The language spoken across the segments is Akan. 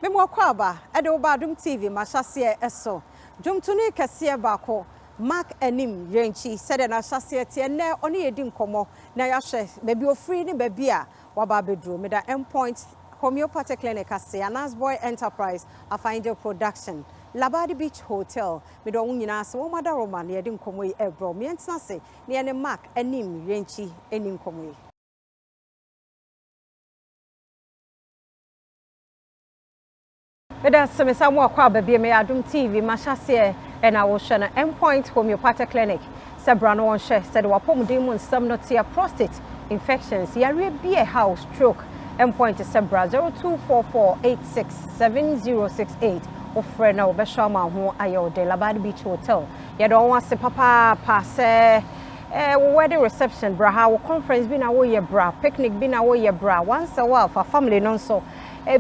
Memo kwaba AdomTV Mahyease eso. Dwomtuni kase baako Anim Yirenkyi said na Mahyease tie na oni edi nkomo na yahwe baby ofri ni baby a waba bedro me da endpoint homeopathic clinic ase Anas Boy Enterprise Afind Production Labadi Beach Hotel me do nyina ase wo mada Roman ye di nkomo yi ebro me ntena se ne ne Anim Yirenkyi eni nkomo yi. Meda semesa mo akwa baby me AdomTV Mahyease and I was shana endpoint homeopathic clinic sebra no won hye said wapomden mu nsam no tia prostate infections yare be a house stroke endpoint sebra 0244867068 ofre na obehwa ma ho ayo de Labadi Beach Hotel ye do won se papa passe wedding reception bra ha conference bi na wo ye bra picnic bi na wo ye bra once a while for family no so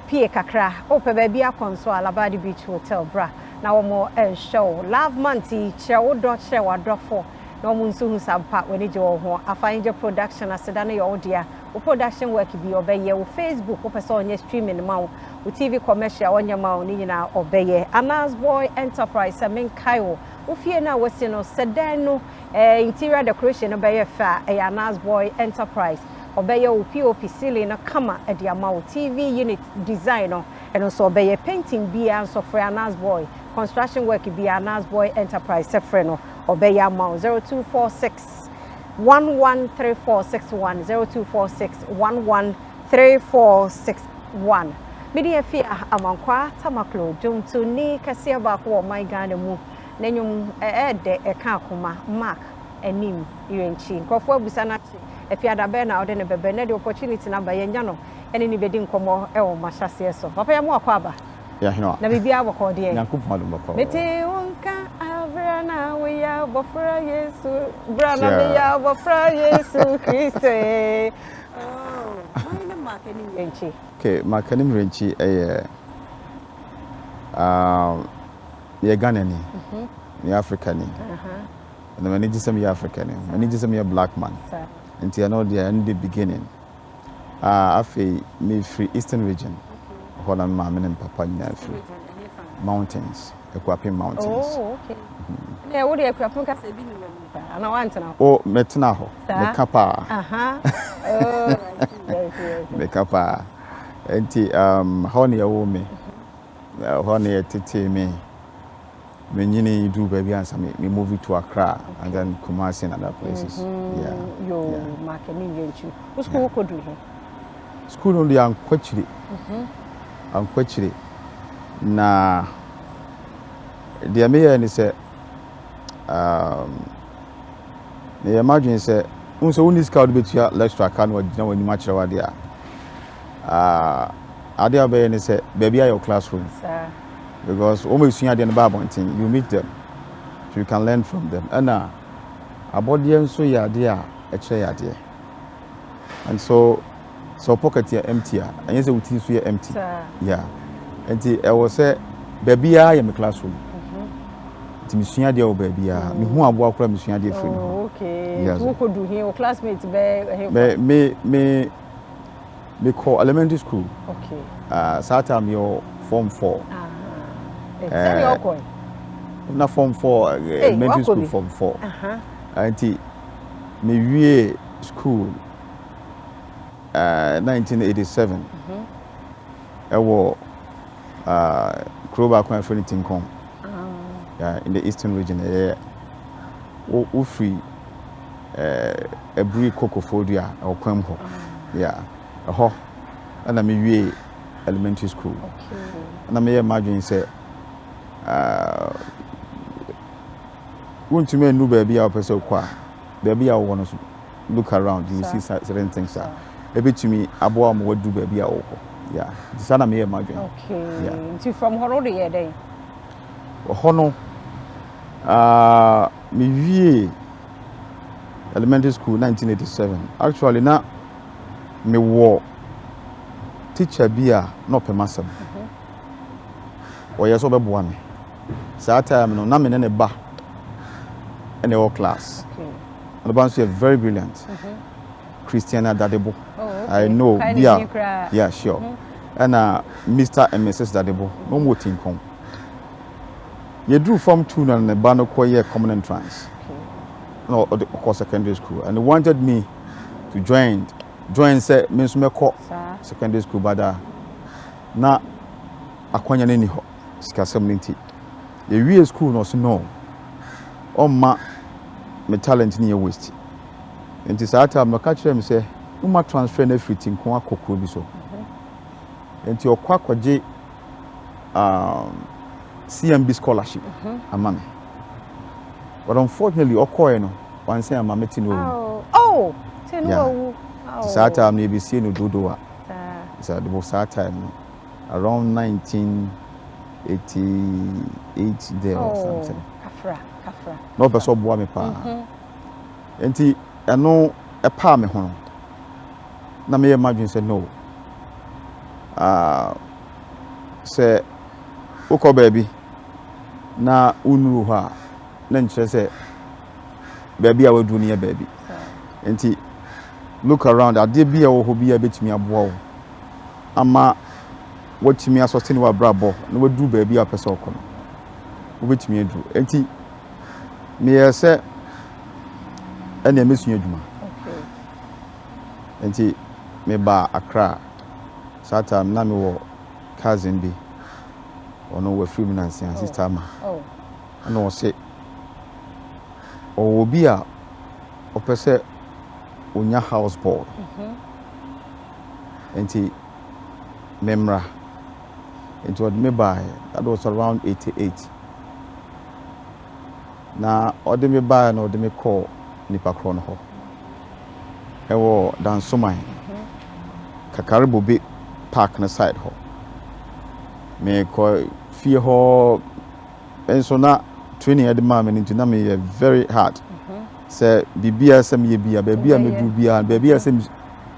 pie kakra ope baby akonso Labadi Beach Hotel bra na womo show love month che wo do che wadrofo na womo nso hu sampa woni je wo ho Afind Production aseda na yo dia wo production work bi obeye wo Facebook wo pese onye streaming ma wo TV commercial onye ma wo ni nyina obeye Anas Boy Enterprise men kaiwo wo fie na wose no sedan no interior decoration no beye fa Anas Boy Enterprise obeye wo POP ceiling no kama e ama wo TV unit design no and also obeye painting bia so for Anas Boy construction work be Anas Boy Enterprise sefreno obeye ama 0246 113461 0246 113461 media fia amankwa tamaklo dwomtuni kase baako my Ghana mu nanyum de eka akoma Anim Yirenkyi nkofo abusa na efia da be na ode ne bebe na the opportunity na ba yenya no ene ni bedi nkomo e wo Mahyease so papa ya mu akwa ba ya hino na bibia aboko de Nyankopon adom bako mete wonka abra na we ya bofra Yesu bra na me ya bofra Yesu Kristo my name Anim Yirenkyi. Okay, Anim Yirenkyi ye Ghana ni ni Africa ni and when you say me African when you say me a black man until I know they are in the beginning I feel me free Eastern region hold on my and papa in free mountains Equapi mountains. Oh, okay. Yeah, what do you Equapi ka se bi ni and I want na oh metna ho me kapa oh right me kapa enti how na wo me how na tete me Menyini do baby answer me move to Accra and then Kumasi and other places. Yeah. Yo, Anim Yirenkyi. What school could do here? School only am kwachiri. Na the mayor ni say the imagine say unso uni scout betua lecture kan wa gina wani ma kire wa dia. Ade abaye ni say baby your classroom. Sir. Because almost you meet them, so you can learn from them. And about the so yeah, dear, and so pocket here empty, and yes, it is empty. Yeah, and I was say, baby, I am a classroom. Timishia dear, baby, me who are walk from Mishia dear friend. Okay, who could do here? Classmates, me call elementary school. Okay, Saturday your form 4. Na form 4 elementary school form 4 anti me wie school 1987 ewo Kroba Kwan Friendly Tincom in the eastern region wo free every cocofodia or kwamho ho and me wie elementary school and me imagine say won't you know baby our person kwa baby I want to look around you see certain things a bit to me abo am what do baby I yeah this na me imagine okay yeah. From how old are you hono me vie elementary school 1987 actually na me wo teacher bia no pemasem oya so be boa me that time no na me ne ba in the class. Okay. And the band is very brilliant. Christiana Dadebo. Oh, okay. I know. Yeah, sure. and Mr. and Mrs. Dadebo, no more tinkom. You drew from two and the band of common entrance. No, of course, secondary school, and they wanted me to join say Miss Meko secondary school, but na akwanya nini ho sika community. The real school no so no. Ma me talent ni waste. Enti saa time no ka kire me say, "Uma transfer na everything ko akokro bi so." Enti okwa kwaje CMB scholarship amame. But unfortunately, okoye no, one say I'm a no. Oh, yeah. Saa time no be see no dodo a. So the saa time around 1988 there or something. Kafra. No person boa me pa. Enti eno e pa me ho. Na me imagine say no. Say uko baby na unu ho a na nche say baby a wadu ne baby. Enti look around ade bia wo ho bia betimi aboa wo. Ama watimi asosene wa brabo na wadu baby a pese okono. Wo betimi adu. Enti me say ene emesua adwuma. Okay. Enti me ba Accra. Sata na me wo cousin bi. Ono we free me nansi and sister ma. Oh. Ana wo say obi a opese onya house board. Enti memra. Enti what me buy that was around 88. Na ode me buy na ode me call nipa kro no ho. Ewo dan Somai. Kakaribo be park na side ho. Me ko fie ho enso na training at the moment into na me very hard. Say bibia sem ye bia ba bia me du bia ba bia sem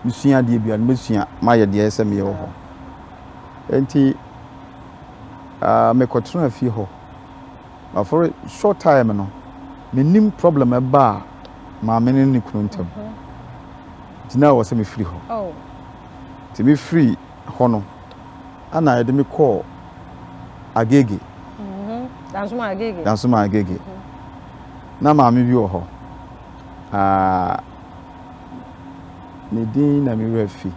misua de bia misua maye de sem ye ho. Enti me ko tuna fie ho. For a short time no me nim problem e ba ma me ni kunu ntam. Tina wo se me free ho. Oh. To be free hono ana ede me call agege dansuma agege na ma me bi wo ho me din na me refi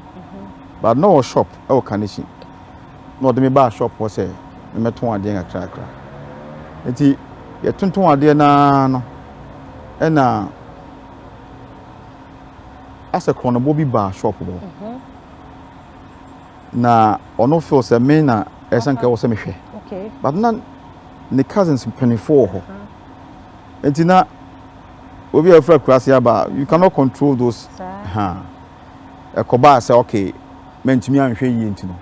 but no shop e wo condition no de me ba shop wo say me meton ade akra enti ye tonton ade na no e na asa kono bo bi ba shop bo na ono feel say me na esanka wo say me hwe okay but na ne cousins 24 ho enti na obi afra krasi aba you cannot control those ekoba say okay mentimi anhwe yi enti no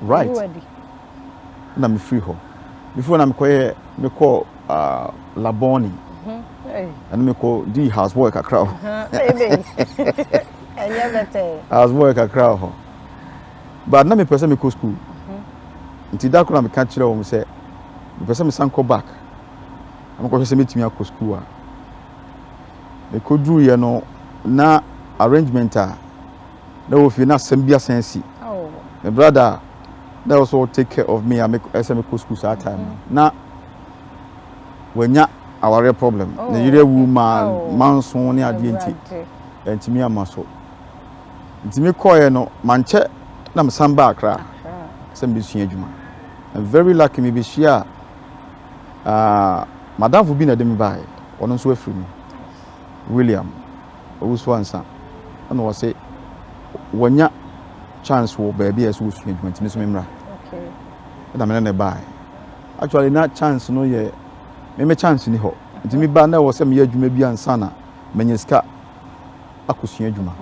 right na me free ho before na me call laboni and me call the house boy kakra baby house boy kakra ho but na me person me go school nti da kura me ka kire wo me say me person me san go back am ko say me timi akọ school a me ko dru ye no na arrangement a na wo fi na sambia sensi oh my brother that also take care of me I make SM go school that time na wanya our problem na yire wu manso ne ade enti me amaso enti me koye no manche na me samba akra sem bi sua adwuma I'm very lucky me be share madam fu bi na dem bai ono so afiri me William owuso ansa na wo say wanya chance wo baby as wo sua adwuma enti me so memra okay na me na bai actually na chance no ye me chance ni ho enti me ba na wo say me adwuma bi ansa na menyeska akosua adwuma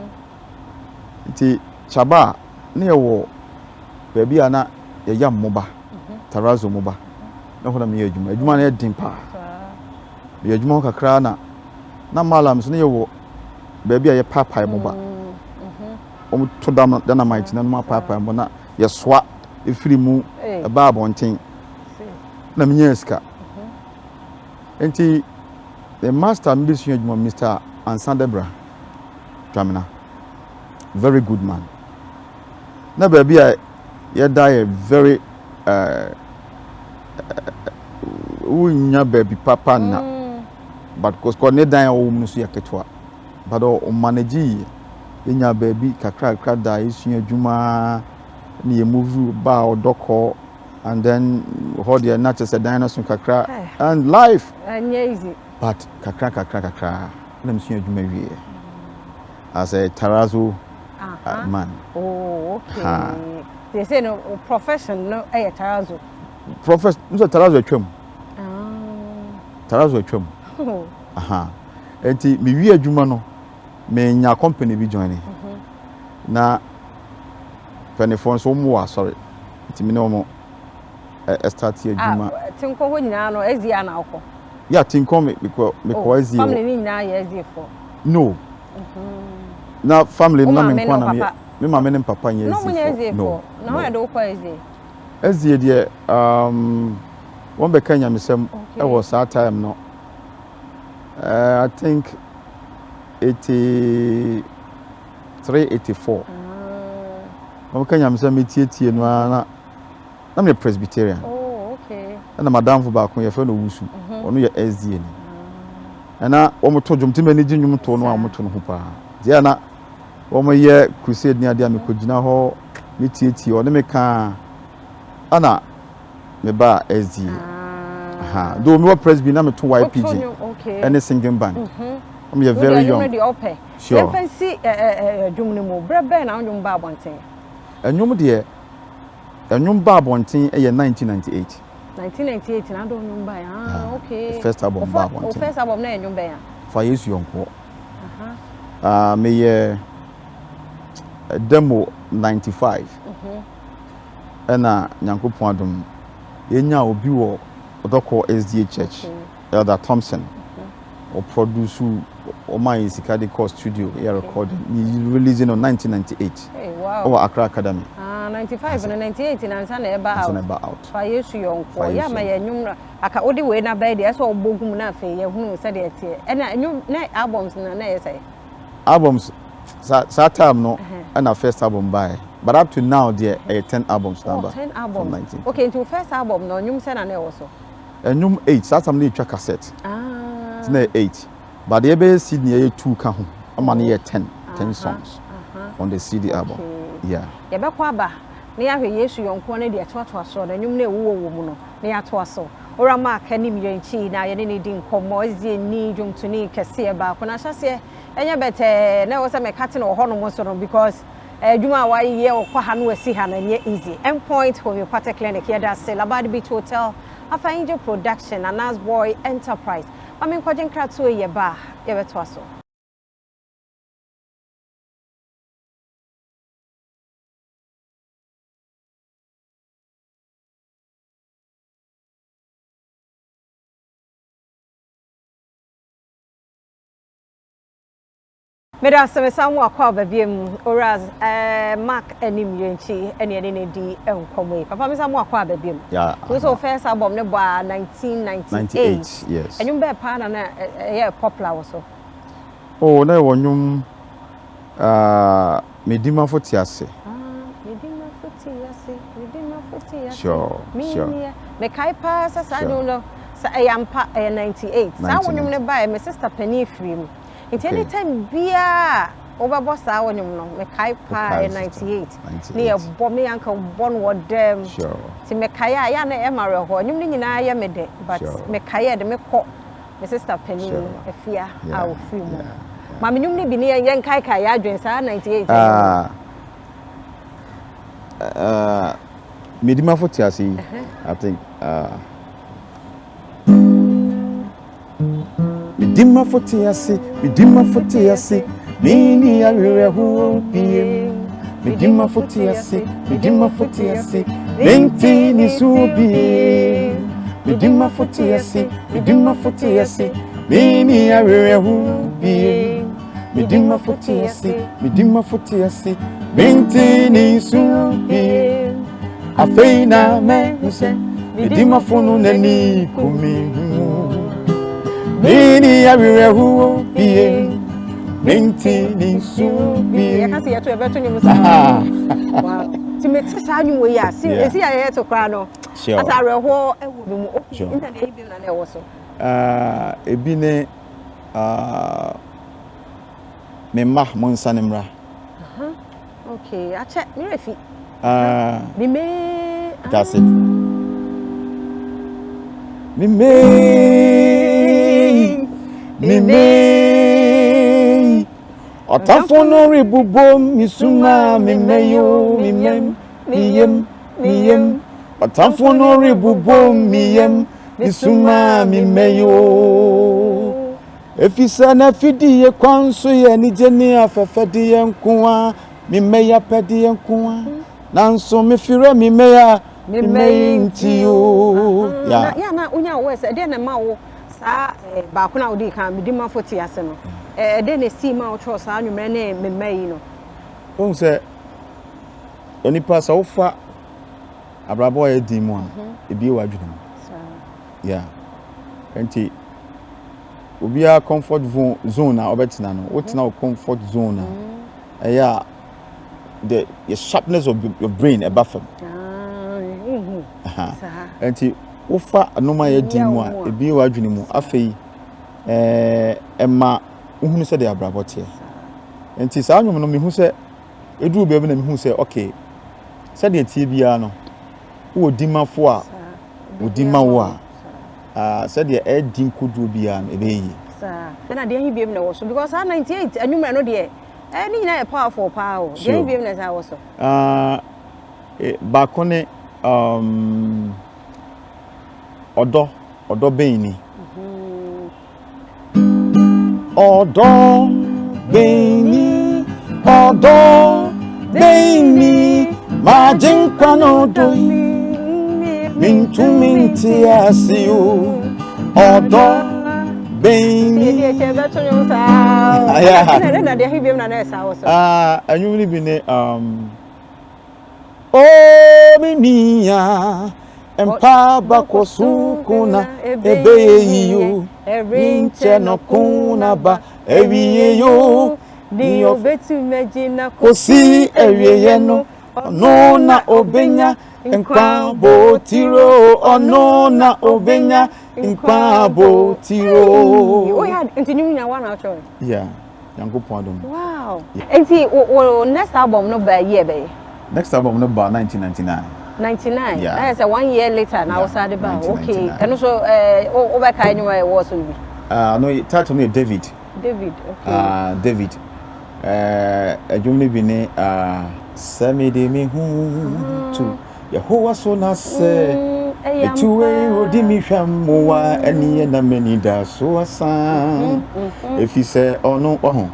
enti chaba na ye wo baby ana ye yam moba tarazo moba na ho na me adwuma na ye din pa ye adwuma kakra na malam so na ye wo baby a ye papa moba to dam dynamite na no papa mo na ye soa efiri mu e ba abonten na me nyeska enti the master mbisua adwuma Mr. Ansandebra Jamina very good man na baby a Yeah, die very unya baby papa na. But cause ne dan o mu so yaketwa. But o manage nya baby kakra da isu adwuma na ye move ba odoko and then hold your not just a dinosaur kakra and life easy. But kakra na msu adwuma wie. As a Tarazo man. Oh, okay. They say no profession no Tarazo. Profession no Tarazo atwam. Tarazo atwam. Aha. Enti me wi adwuma no me nya company bi join na penifon so mo sorry. Enti me no mo start adwuma. Tinko ho nyina no ezia na akọ. Yeah, tinko me because ezia. Family ni nyina ye ezia for. No. Na family na me kwa na me mama ne papa nya ezia. No. Na ho do kwa ezia. Ezia de one be Kenya mesem e was that time no. I think 83 84. One Kenya mesem tie no na me Presbyterian. Oh, okay. Na madam fo ba ko ye fe no wusu. Ono ye Ezia ni. Na wo mo to dwomte mani ginwum to no a mo to no ho pa. Dia na wo mo ye crusade ni ade a me kogina ho me tie one me ka ana me ba Ezia. Aha. Do me Presby na me to YPG. Okay. Any singing band. I'm very young. Sure. You fancy dwum ni mo brebe na dwum ba abonten. Enwum de enwum ba abonten e 1998. 1998 na do dwum ba okay. The first album ba abonten. The first album na dwum ba ya. Mahyease yonko. Me ye demo 95. Na Nyankopon adom yenya obi wo odoko SDA Church. Elder Thompson. Or produce or my Sikadi Core Studio here recording. Releasing on 1998. Hey, wow. Over Accra Academy. 95 and 98 in Ansana about out. 5 years young. Yeah, my new aka odi we na bed as all bogum na fe ye hunu said it. And new albums na say. Albums that time no and our first album by. But up to now there are 10 albums number. 10 albums. Okay, into first album no new said and also. And num 8 that's some track cassette. It's not 8. But the ebe CD 2 ka ho. Am na 10 songs on the CD album. Yeah. Ya be kwa ba na ya hwe Yesu yonko na de atoato aso na nyum na ewuwo mu no na ya to aso. Ora ma Anim Yirenkyi na ye ne di nkomo ezi ni dwumtuni kese ba ko na hyase enye bete na wo se me kate na ho no mo so no because dwuma wa ye okwa ha no wasi ha na nye easy. Endpoint homeopathic clinic here da se Labadi Beach Hotel Afainjo Production and Nas Boy Enterprise. I mean, Kwajen Kratu ye ba ye beto aso. Meda se samu akwa babiem oraz Mark Anim Yirenkyi ene ne di enkomo papa me samu akwa babiem yeah so first album ne ba 1998 yes enyum be pa na ye popular also oh na wonyum medima fotiase sure me kai pa sa no sa ayampa 98 sa wonyum ne ba me sister Penny free mu anytime bia over boss wonyum no me kai pa 98 ne ye bo me anka born what them sure ti me kai ya na e mare ho nyum ni nyina ya me de but me kai de me ko me sister Penny efia aw free mu ma me nyum ni bi ne yen kai ya adwen sa 98 medima fotiase I think Medima fotiase mini arehu biem medima fotiase menti ni subi medima fotiase mini arehu biem medima fotiase menti ni subi afeina me use medima fonu nani kumi Mini arehu bie menti ni subi. Ya kasi ya to e beto ni musa. Wow. to me saa nyu we ya si esi ya ye to kra no asa reho e wo mu inta de bi na wo so ebi ne me ma mo nsanemra okay ache mi refi mi me that's it mi me Otafono ribubom misuma mimeyo miyem Otafono ribubom miyem misuma mimeyo Efisa na fidi ye kwanso ye ni jeni afefedi ye nkoa mimeya pedi ye nkoa nanso mefire mimeya mimeyintiyo ya na unya wo se de na ma wo sa ba ko na odi kan medi ma foti ase no de na si ma wo tro sa anwumre na memeyi no on se onipa sa wo fa abrabo ye di mu a ebi wa adwene mu yeah enti obia comfort zone na obetina no wotina wo comfort zone na yeah the sharpness of your brain e bafam enti wofa anoma ye di mu a ebi wa adwene mu afei ema uhunu se de abrabote enti saa anwom no mehu se eduru be na mehu se okay se de tie bia no wo dimafo a wo dimawo a se de e din kodu bia no ebeyi saa na de ahi biem na wo so because 98 anwumre no de ni na e powerful power de ahi biem na sa wo so ba kone odo beni odo beni majin kwano do minti asiu odo beni na de ahi biem na sa wo so anwumri bi ne minia empa bakosukuna ebeyiyo rinche no kuna ba ewiyeyo ni obetumejina kosi ewiye no ono na obenya enkwa botiro ono na obenya enkwa botiro oh yeah continue na one out yeah yankopon Adom wow enti next album no ba year be next album no ba 1999 99 yeah. That's 1 year later now sad ba okay and also over kind where was we no title me David okay David ejumni bi ne semi de me hu to Yehowa so na se etuwe odi mi hwamoa eni na mani da so asan efise ono ohun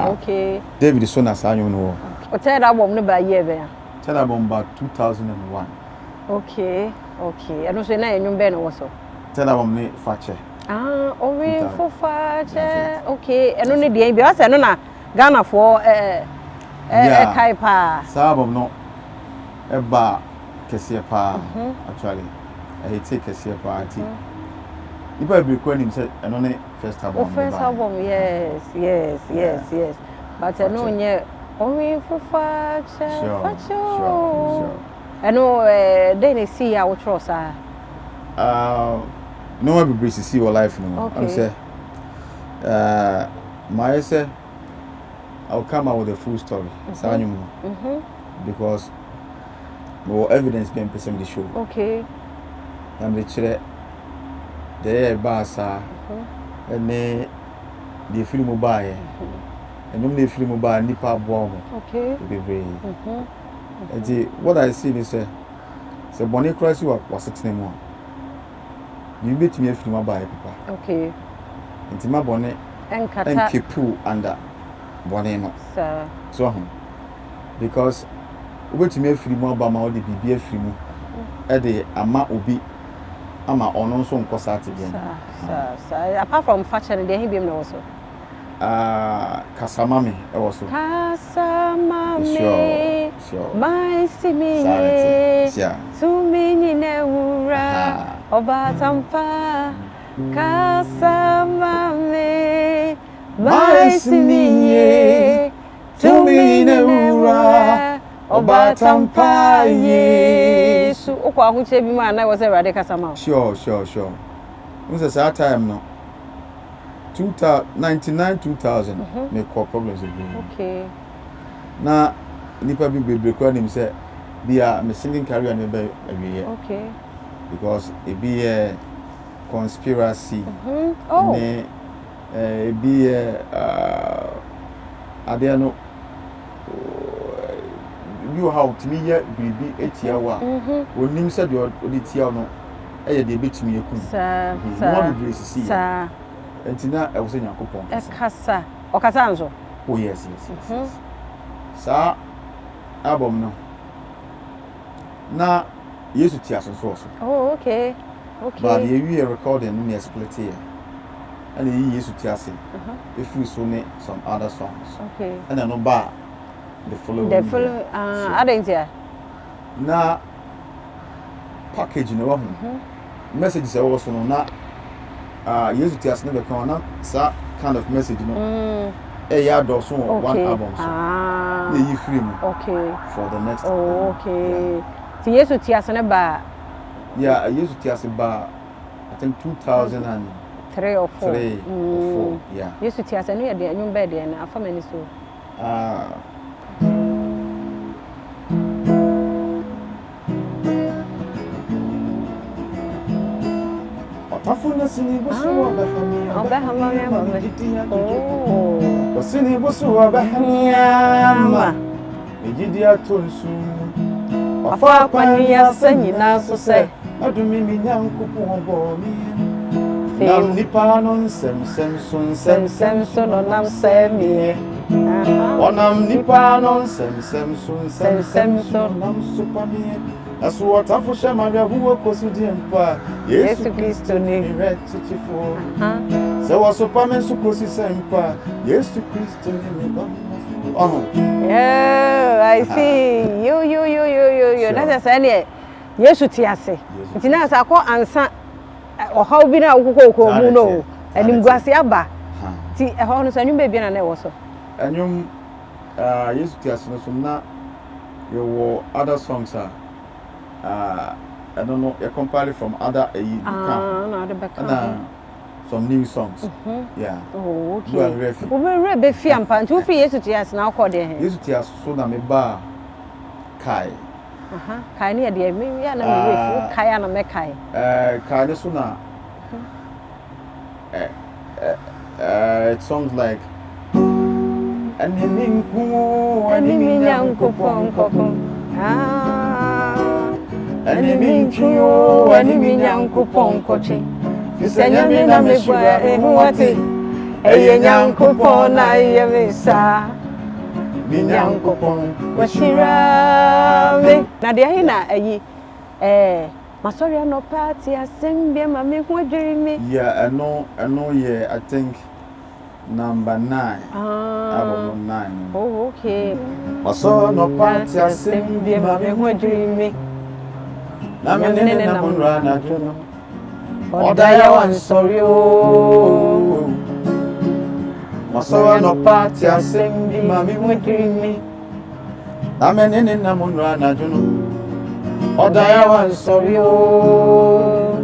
okay David so na sanyo no o tell that bomb no ba year be tell that bomb about 2001 okay and also na enyum be no wo so tell that bomb ne fache ori fo fache okay eno ne de bi ase no na Ghana for kai pa sa bomb no eba kese pa actually take kese pa ati iba be ko nim say eno ne first album yes but eno nye ori fo fache sure eno dey na see ya wo tro sa no one be see your life no I'm say Mahyease I'll come out with a full story because more evidence being present the show okay I'm the chere the basa and the film buy and you the film buy nipa bomo okay be what I see is say bonny cross you was sitting more you bet me film buy people okay intima bonny and keep under bonny no so because wait me free mo ba ma o de bibia free mu e de ama obi ama ono nso nkosa ate bien apart from fashion dey him na also kasamame e was so kasamame sure my simi to me ni na wura oba tampa kasamame my simi to me ni na wura Oba tampa Yesu. Okwa ahuche bi ma na was Awurade kasa ma. Sure. Who's that time no? 99 2000 me call problems again. Okay. Na nipa bi bebre kwa nim say bia me singing career no be awie. Okay. Because it be a conspiracy. Oh. Ne it be ade no you how to me ya bibi etia wa. Onim say the tia no e de betumi ekun. Sa. No be see. Sa. Entina e wo se Nyankopon. Ekasa. Okasa anzo. Oh yes. Sa album no. Na Yesu tia so. Oh, okay. But we are recording no split here. And he Yesu tia se. If we so ne some other songs. Okay. And no bar the following. Adentia. Na package no messages are also na Yesu tia se ne be kan na sa kind of message no. Ya do so one album so. You free me. Okay. For the next album. Okay. Ti Yesu tia se ne ba. Yeah, Yesu tia se ba I think 2003 or 4. Yeah. Yesu tia se no ya de anyum be de na afa mani so. Afuna sini busu obahania. Obahania mama. Oh. Wasini busu obahania ma. Ejidi atonsu. Afa kwania sanyina so se. Adumi mi Nyankopon obo mi. Nam nipa no nsem so no nam se mi. Onam nipa no nsem so nam supa mi. Aso watafo shema bia huwo kosudi mpa Yesu Kristo ni retchifo se wasopa men su kosi sempa Yesu Kristo ni me yeah, I see. You. That's a Yesu tiase. Nti na sa ko ansa ohaw bi na okoko mu no. Anim guase aba. Ti eho no so anyum be bi na na wo so. Anyum Yesu tiase no so na yo other songs are I don't know, you compare it from other some new songs. Yeah. Oh, okay. We be fiam pan. Tu fi Yesu tias na akọ de he. Yesu tias so na me ba kai. Kai ne de me ya na me we kai na me kai. Kai ne so na it sounds like Anim Yirenkyi Anim Yirenkyi Fisanyami na mebwa ehuati Eye Nyankopon na yemisa Ni Nyankopon washirame na de ahi na ayi masori no party asembia ma me hu adwirimi eno yeah I think number 9 album 9 oh okay masori no party asembia ma me hu adwirimi na me ne na munra na dwono Odaya wan sorry o Masora no party asembi mami mwedrimi Amenene na munra na juno Odaya wan sorry o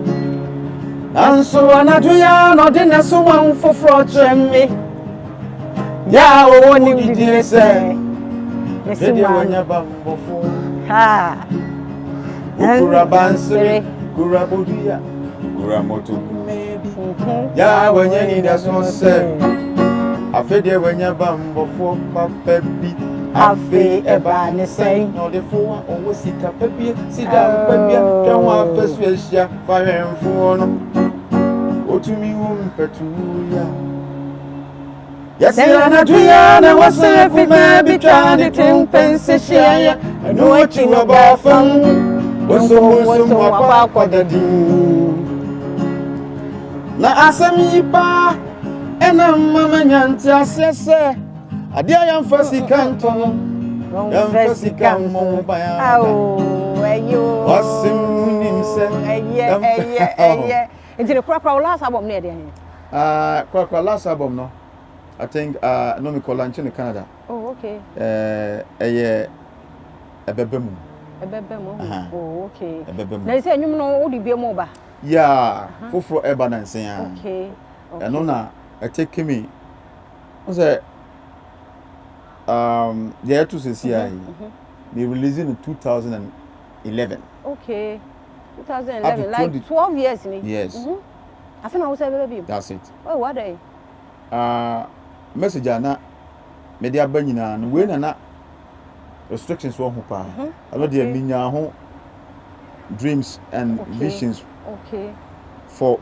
Nanso anaduya no de na so wan foforo tremi Ya wo woni didie se Mede wanya bambofo ha Ukura bansere kura boduya Moto maybe ya wenye ni da so se afede wenye bambofo papa bi afi eba ne sen no de fo wa owo sika papi sida papi twan wa fesu ehia fa hemfo no otumi wo mpetu ya yasira na tuya na wase kuma bi twa de tempense hia no achi wa ba fam woso wa kwa dadi na asami pa ena mama nyanti asese ade ayamfasi kantono yamfasi kamo baya awo ayo wasimnimse eye enti kura last album na de kura last album no I think no me call in Canada oh okay ebebemu oh okay ebebemu na say anyum no wo di biem oba yeah foforo eba na nsen ya okay eno na take me say the to say they released in 2011 okay 2011 like 12 years ni yes I think I was baby that's it oh what day message ana media ba nyina no we na restrictions wo ho pa a lot dey minya ho dreams and visions for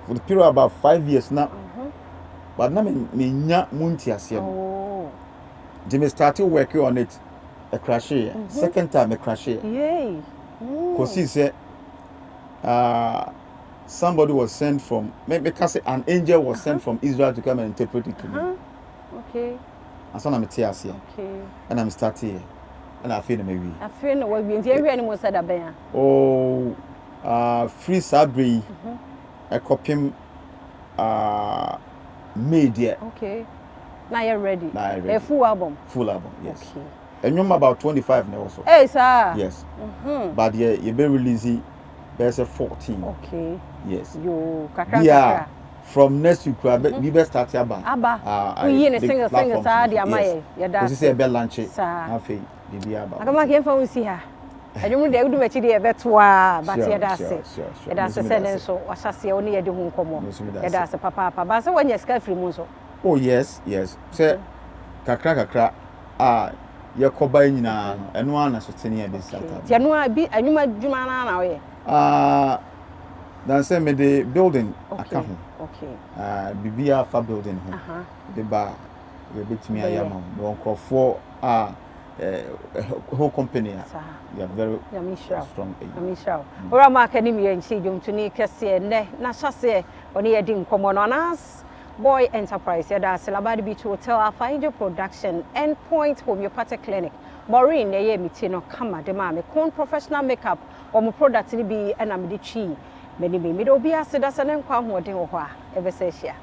the period about 5 years now but na me nya munti asem Jimmy started working on it a crash second time a crash yay cuz he said somebody was sent from maybe say an angel was sent from Israel to come and interpret it to me okay and so na me tia here okay and I'm starting here and I feel maybe I feel no we be every mo said aben free sabri a copy made yet okay now you're ready a full album yes okay and you're about 25 now also hey sir yes but yeah you be releasing there's a 14 okay yes you kakra yeah from next week we be start aba we in a single sir dia maye ya da say be launch afi bibi aba agama ke fa unsi ha adwum de udu machi de beto a but ya da se ya da se senen so wasase oni ye de hu nkomo ya da se papa ba se wanya ska free mu so oh yes say kakra ye koba nyina eno ana so tene ya be start ya no bi anwuma adwuma na we dan say me the building aka ho okay bibia fa building ho de ba we betimi ayama no nkofo whole company yeah very strong Amisha ora ma Anim Yirenkyi jomtuni kese ne na hyase oni ye di nkomo no anas boy enterprise ya da Selabadi Beach Hotel Afainjo production Endpoint homeopathic clinic Maureen ne ye miti no kama de ma me con professional makeup o mo product ni bi na me de twi me ni me do bi aseda se ne nkwa hoden wo ho a ebe se hia